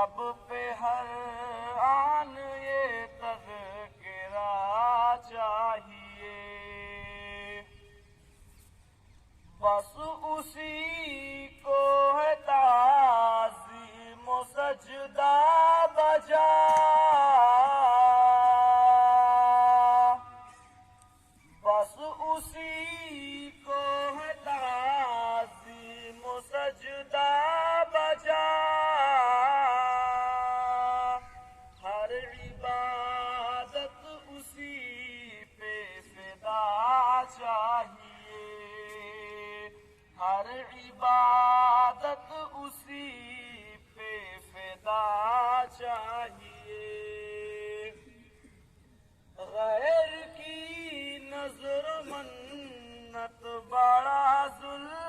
लब पे हर आन ये तज़किरा चाहिए, बस उसी को है ताज़ीम व सजदा बजा, बस उसी को है ताज़ीम व सजदा बजा। हर इबादत उसी पे फिदा चाहिए, हर इबादत उसी पे फिदा चाहिए। गैर की नजर मन्नत बड़ा जुल्म